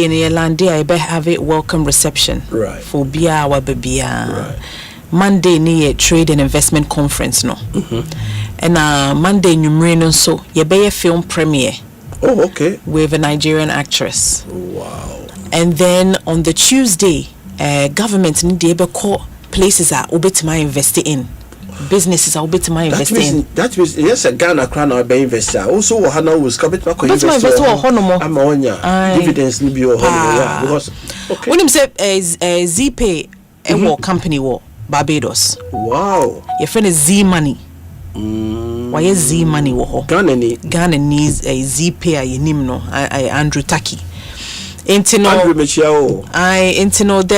in Yolande I be have a welcome reception for bia wa bia Monday near trade and investment conference no And Monday numreno so ye be a film premiere. Oh, okay. With a Nigerian actress. Wow. And then on the Tuesday, government need to call places are obetima invest in. Businesses are obetima invest in. That means yes, a Ghana crown or be investor. Also, Hana was coming back. Investor I'm on dividends. Because okay. When him say Z-Pay, a company war Barbados. Wow. Your friend is Z Money. Why is Z Money wo Ghana needs a Z-Pay a no Andrew Taki. There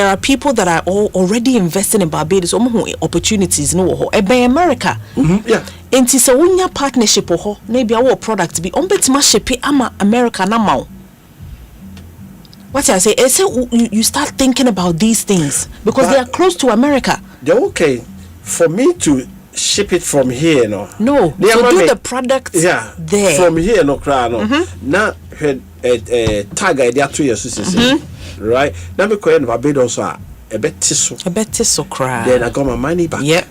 are people that are already investing in Barbados. Opportunities no by America. Yeah. Inti so unya partnership ho maybe our product be betima ship ama America na ma. What I say, you start thinking about these things because they are close to America. They're okay for me to ship it from here, no. So do the product there. From here, no cry, no. Now, tag idea 2 years, right? Now, me coin Barbados a bet so cry. Then I got my money back. Yep.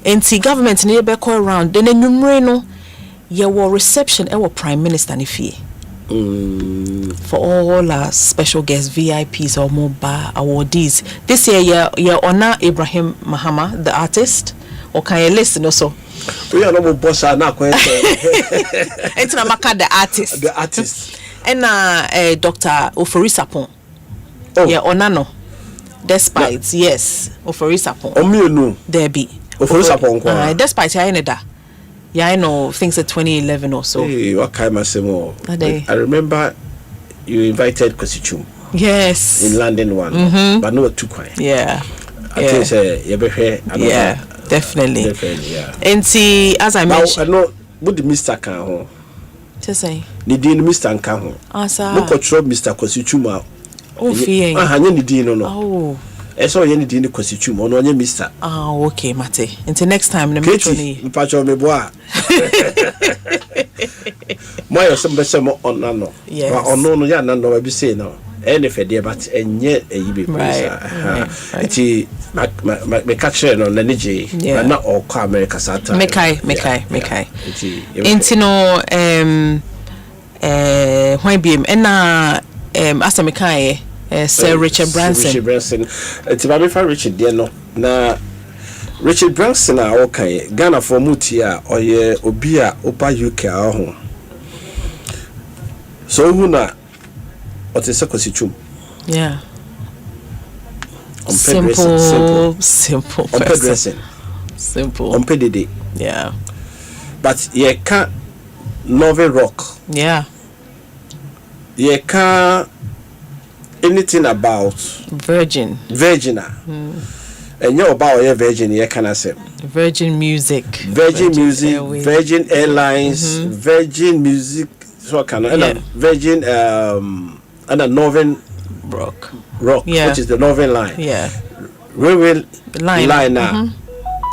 And see, government need to go around. Then in numreno, your reception, our prime minister, nifi. For all our special guests, VIPs or mobile awardees. This year, you honor Ibrahim Mahama, the artist. Or can you listen also? We are no boss now. It's Namaka, the artist. The artist. And Dr. Oforisapon. Oh. Yeah, Onano. Despite, yes, Oforisapon. No. There be. Oforisapon. Despite, I know things at 2011 or so. Hey, what kind of more? I remember you invited Kosichum. Yes. In London one. But no too quiet. Yeah. I think definitely. Yeah. And see, as I mentioned, I know what the Mr. Kan to say. Nidin Mr. Kan Asa. No control Mr. Kosichuma. Oh, fear. Nidin no. Oh. I saw any Nidin Kosichuma no Mr. Ah, okay, Mate. Until next time, the metro ni. Pacho me boa. Moyo sembe on nano. Yes. On no ya nano we be say no. Any fede but enye eyibe right. Iti me catch no nanije but not all car America sata mekai intino why biem na asemekai Sir Richard Branson iti ba me fa Richard there no na Richard Branson a okay Ghana for muti a oye obi a opa UK a ho so hu na Otisa Kosichum. Yeah. Simple. Dressing. Simple. Dede. Yeah. But ye can't novel rock. Yeah. Ye can't anything about Virgin. And you about your Virgin, ye can say. Virgin Music. Virgin Virgin Airlines, Virgin Music. So can Virgin and a Northern Rock, which is the Northern Line. Yeah. Railway line now.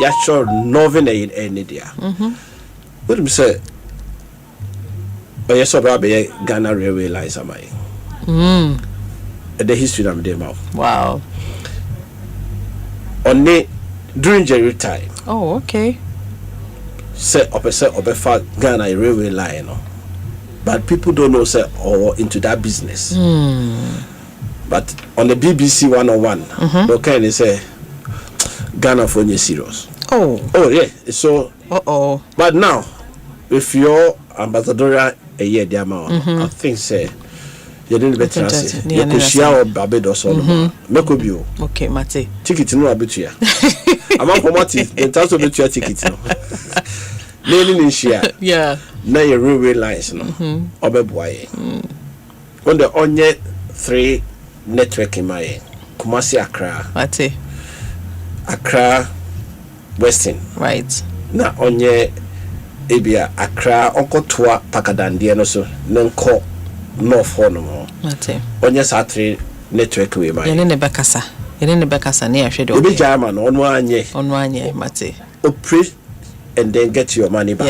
Yeah, sure, Northern in India. What do you say? But yes, probably Ghana Railway lines are my. The history of them out. Wow. Only during Jerry time. Oh, okay. Set up a Ghana Railway line. But people don't know say or into that business. But on the BBC 101, okay, they say Ghana for you serious. Oh yeah. So but now if your ambassador a year the amount, I think say you didn't better say you could share Barbados on Mekobio. Okay, Mate. Ticket no abitua. Among commodities, the tax of your ticket. Nailing in share. Yeah. Na your railway lines no obeboye on the onye 3 network in my Kumasi Accra Western right na onye ebia Accra onkotoa Pakadandie no so nenko north ho no onye sa 3 network we my yene bekasa na yahwe de obi German onu anye Mate operate and then get your money back.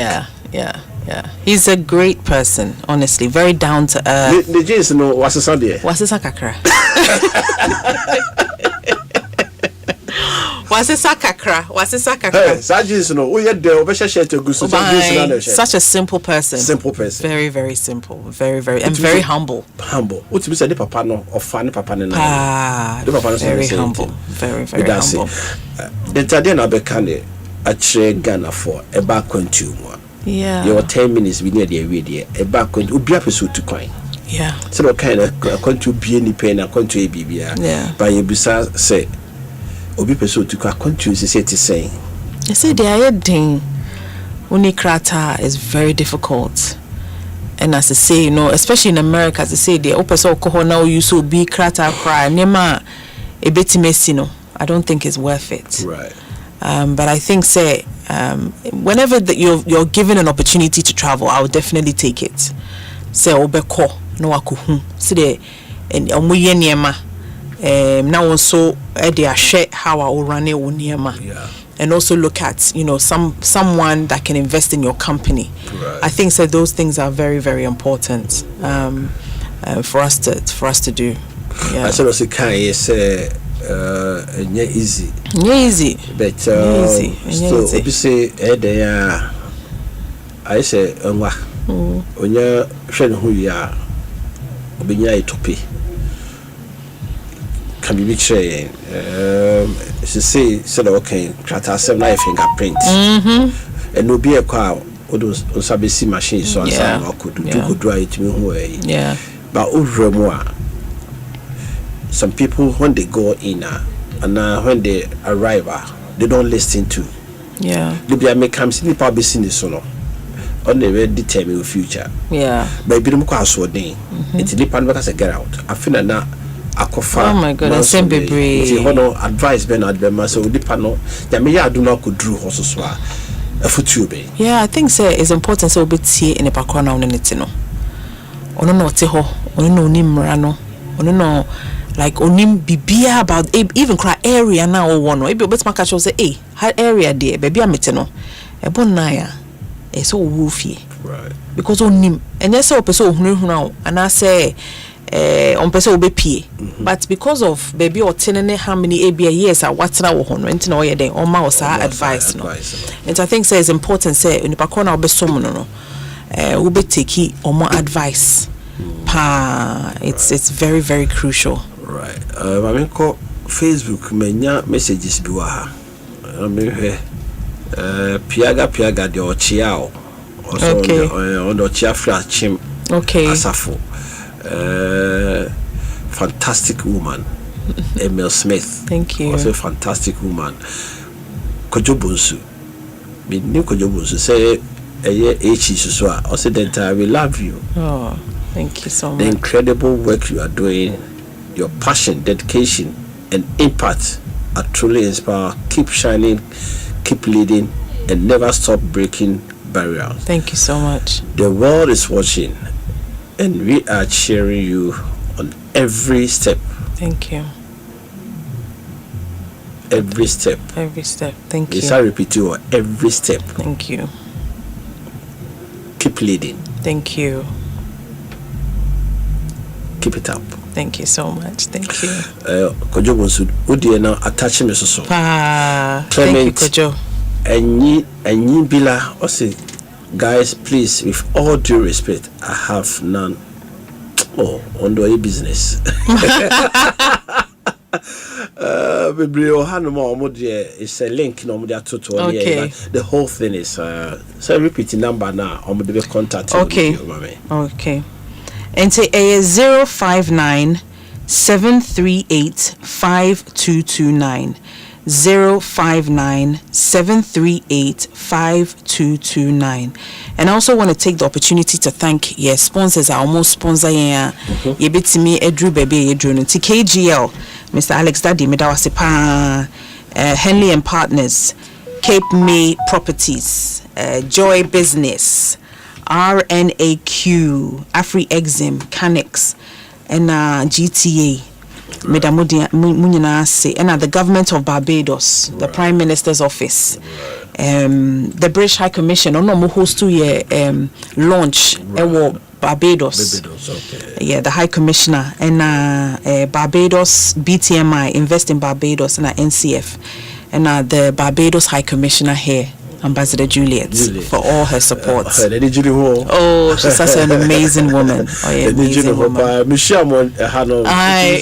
Yeah. He's a great person, honestly. Very down to earth. The James no was a Sunday. What's this kakra? Was it sakakra? Hey, Sajis, no, we had the shirt to go such a simple person. Simple person. Very, very simple. Very, and very humble. Humble. What to be said, papa no, or funny papa no. Very humble. Very humble. The Tadiana Becane, a tray Ghana for a back country. Yeah. You were 10 minutes we near the area, a back country, would be episode to coin. Yeah. So, kind of country be any pain, a country BBA. Yeah. But you besides say, Obi episode to country is saying. I say the other thing, Unikrata is very difficult. And as I say, you know, especially in America, as I say, the opposite alcohol now you so be krata cry, nema a bit messy, no. I don't think it's worth it. Right. But I think, say, whenever you're given an opportunity to travel, I would definitely take it. Say, obeko no akuhu. Say and omuye niema. Now also they share how I will run it niema. Yeah. And also look at, you know, someone that can invest in your company. Right. I think so those things are very, very important for us to do. Yeah. I said also can say easy. Easy. But so we say there I say onwa. Onya hwe ne hu ya obinya etopi. Can be betray she say said okay try some life fingerprint and no be a car those sabesi machine so as I could do it me way but over some people when they go in and when they arrive they don't listen to they be make come see people business so no on the way determine future but be them kwa so den it depend because get out I feel na akofa. Oh my God, Asempa ti hono advice be na adbema so dipa no ya me ya do na kodru ho so so a afutu be. Yeah, I think say it's important so obetie in a pakwa na onene no. Ono no te ho, ono no nimra no. Ono no like onim bibia about even cry area na o wono. Ebi obetma catch say how area there baby amete no. E bon na ya. E so wufie. Right. Because onim enye say opeso ohunu and I say on person will be pay, but because of baby or tenene how many ABA years are what's now on renting or then on my advice no. And I think say it's important say in the pakona will be someone no will be taking or more advice. It's very, very crucial. Right. I mean call Facebook menya messages biwa. I mean piaga de ochiao. Also on the chiafra chim. Okay. Asafo. Fantastic woman, Emil Smith. Thank you. Also a fantastic woman. Kojobunsu. Me new Kojobunsu say so also that we love you. Oh, thank you so much. The incredible work you are doing, your passion, dedication, and impact are truly inspire. Keep shining, keep leading, and never stop breaking barriers. Thank you so much. The world is watching. And we are cheering you on every step. Thank you. Every step. Every step. Thank you. Yes, I repeat you every step. Thank you. Keep leading. Thank you. Keep it up. Thank you so much. Thank you. Kojo Bonsu, udi na attach me so. Thank you, Kojo. Enyi bila osi. Guys, please, with all due respect, I have none. Oh, on the business. It's a link. Okay. The whole thing is so repeat the number now. I'm going to contact you. Okay. And say 059 738 5229. 059 738 5229. And I also want to take the opportunity to thank sponsors. I almost sponsor me Edru Baby Edru KGL, Mr. Alex Daddy Medawasepa, Henley and Partners, Cape May Properties, Joy Business, RNAQ, Afri Exim, Canex, and GTA. The government of Barbados, the Prime Minister's office, the British High Commission, host to launch Barbados. Yeah, the High Commissioner and Barbados BTMI, Invest in Barbados and NCF. and the Barbados High Commissioner here, Ambassador Juliet, for all her support. Oh, she's such an amazing woman. Oh, yeah, amazing woman. I.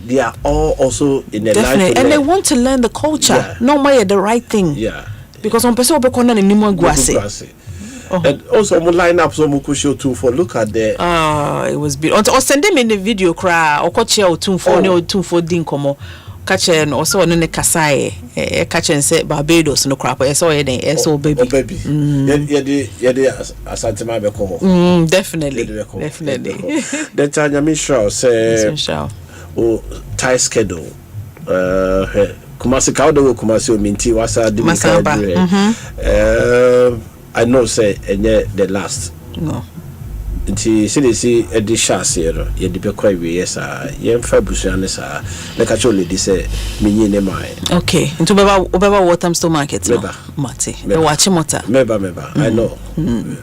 They are all also in the definitely, and they want to learn the culture. Yeah. No more the right thing. Yeah. Because on person will be anymore guase. And also, I'm line up some show too for look at the. It was beautiful. Or send them in the video cry or catch you too for no too for Nkomo. Catch and also on the Kasai. Catch and say Barbados no crap. I saw it. So baby. Oh baby. Yeah, Asante Mabeko. Definitely. The time I'm sure say. Oh, tight schedule. Kumasi kaudo Kumasi minti wasa dimika. I know say the last. No. Nti see edi chance here ye de be kwa we sa ye mfa busuane sa na ka chole di say menyi ne mai. Okay. Nti obeba Waterm Store Market no. Mate. Me watch mota. Meba. I know.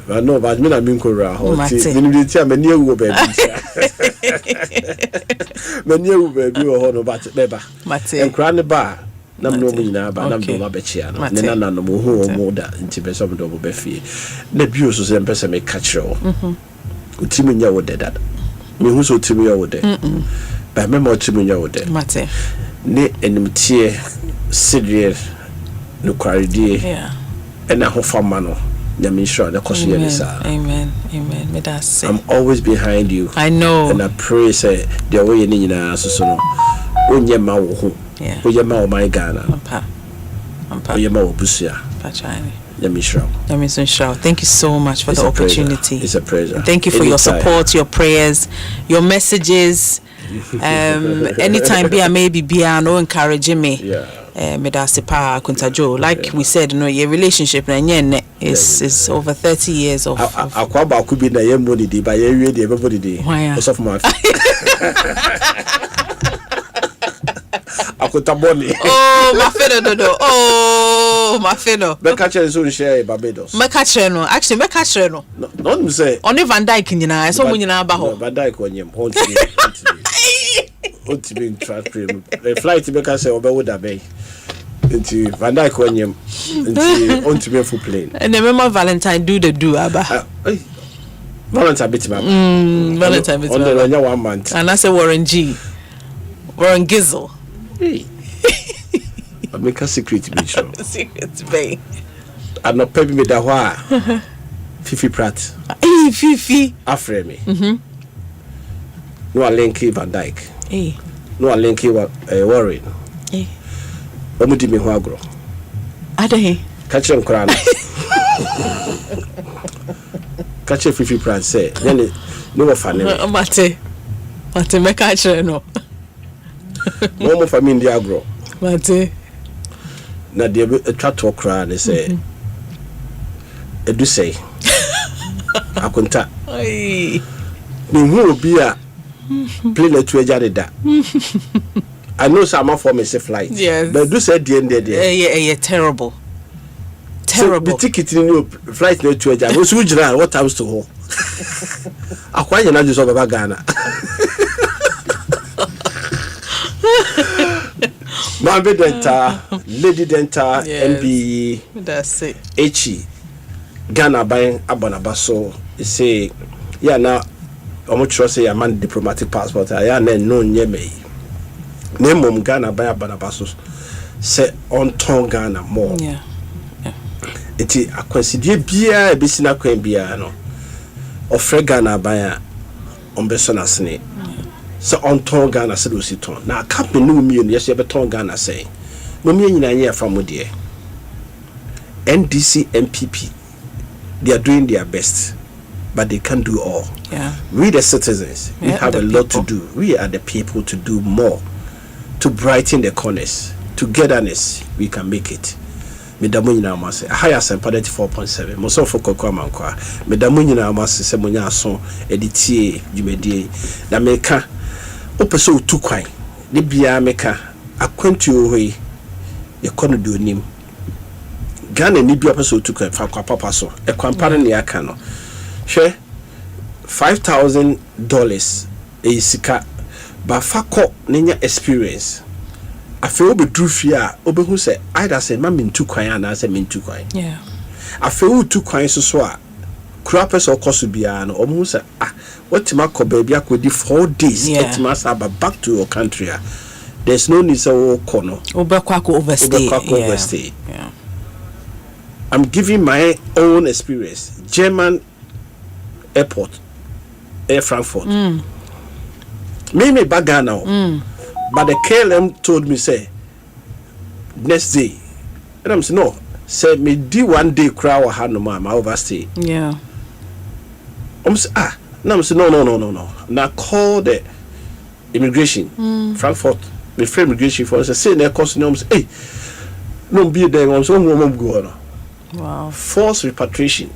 I know but me na min ko ra ho ti. Ni ti amani ewu baby. Mani ewu baby ho no but meba. Mate. Enkra ne ba nam no mu nyina ba nam do ma be chia no ne na no mo hu o mo da nti be so do bo be fie na bio so se mpese me ka kire o utimi nya wo de dada me hu so utimi ya wo de ba me mo utimi nya wo de mate ne enimtie sidie no kwaridie and ho fama no na me sure the cause you sa amen me that say I'm always behind you. I know, and I pray say the way ni nyina so no onye ma wo hu. Yeah. Oye ma o my Ghana. Ampa. Oye ma o busia. Pachani. Let me show. Thank you so much for the opportunity. It's a pleasure. And thank you for your support, your prayers, your messages. Anytime be maybe be no encouraging me. Yeah. Medasipa Akonta Joe. Like we said, your relationship is over 30 years of Akwaba could be na ye money di ba ye wie di everybody di. Of my Akonta money. Oh, my fellow no. Oh, my fellow. Me catch so share Barbados. Me catch no. Actually, me catch no. No say. Only Van Dyke nyina. So mu nyina ba ho. Van Dyke onyem. Ontimi transfer. The flight be ka say obewo da bay. Nti Van Dyke onyem. Nti ontimi full plane. And remember Valentine do aba. Valentine bit ma. Valentine bit ma. On the 1 month. And I say Warren Gizzle. Hey. I make a secret be sure. Secret bay. I'm not paying me that wa. Fifi Pratt. Hey, Fifi. Afre me. No a linky Van Dyke. Hey. No a linky Warren. Hey. Omudi me ho agro. Ade. Catch him crown. Catch Fifi Pratt say. Then no funny. Mate me catch no. Momo family ndi agro. Mate. Na de twa to kra ne say. Edu say. Akonta. Ai. Ni hu obi a plane to ejade da. I know some for me say flight. Yes. But do say the end there. Yeah, terrible. Terrible. So the ticket in flight no to ejade. So ujira what happens to her? Akwanya na just over Ghana. Mambe Denta, Lady Denta, MBE. That's it. Echi Ghana buying Abanabaso. Say, yeah, now I'm trust say a man diplomatic passport. I am no nyeme. Name Ghana buy Abanabaso. Say on ton Ghana more. Yeah. Eti akwasidia bia ebisina kwan bia no. Ofre Ghana buy on besona sene. So on ton Ghana said we sit on. Now company no me yes you beton Ghana say. No me nyina here from there. NDC MPP they are doing their best but they can't do all. Yeah. We the citizens we have a lot to do. We are the people to do more to brighten the corners. Togetherness we can make it. Medamu nyina amase high Asempa 4.7 mo so for kokwa mankwa medamu nyina amase se munya aso editie dwumedie na meka opeso otukwan ne bia meka akwantu ohoi yekono do nim Ghana ni bia opeso otukwan fa kwa papa so ekwampare ne aka no hwe $5,000 sika ba fa kɔ nenya experience afi obi drufia obi hu sɛ either say ma mentu kwan ana sɛ mentu kwan yeah afi wo tu kwan so a kura person koso bia no omo hu sɛ what ma kɔ ba bia kɔ di 4 days etima sa back to your country there's no need say wo kɔ no obekwa ko overstay yeah I'm giving my own experience. German airport, Air Frankfurt. Me back now. But the KLM told me say next day. And I'm saying no. Say me do 1 day crowd or had no man, I overstay. Yeah. I'm say no, I'm saying no. Now call the immigration. Frankfurt. Me free immigration for say their cost no say hey. No be there I'm so go on. Wow. Forced repatriation.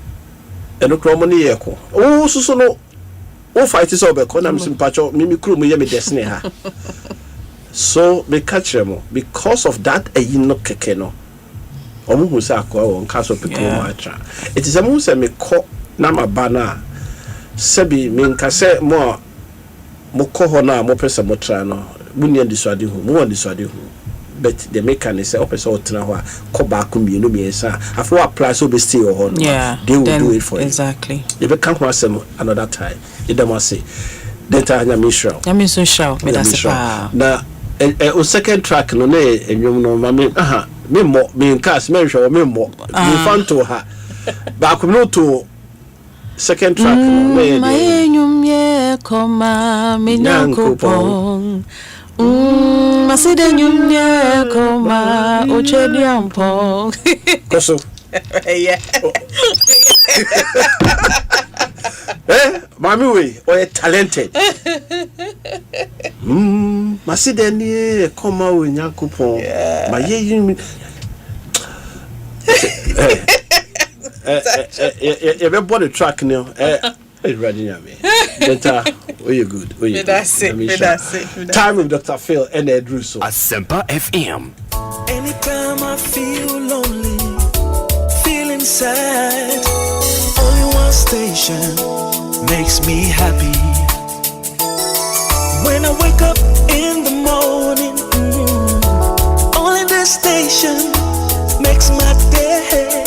And no money yeko. Oh, so no. Oh, fight is over. I'm sympacho. Mimi crew me yemi destiny ha. So me catch them because of that. You no keke no. Omu husa akwa on kaso people matra. It is a mu se me ko na mabana. Sebi me nkase mo ko ho na mo pesa mo tra no. Munye diswade hu. Mo diswade hu. But the mechanism of person otena ho ko ba ko mienu miensa after apply so be stay or no they will do it for you exactly if you come asem another time you dem say data anya me show me da se pa na o second track no na enwom no ma me me mo me cast me hwe me mo me fan to ha ba ko no to second track no na ma enwom ye koma me nyankopon maside nyumye koma ochedi ampo koso yeah mami we o talented maside ni koma o nyakopon ma ye yin be body track no ready me better you good that's it time with Dr. Phil and Edru so Asempa FM. Anytime I feel lonely, feeling sad, only one station makes me happy. When I wake up in the morning, only this station makes my day.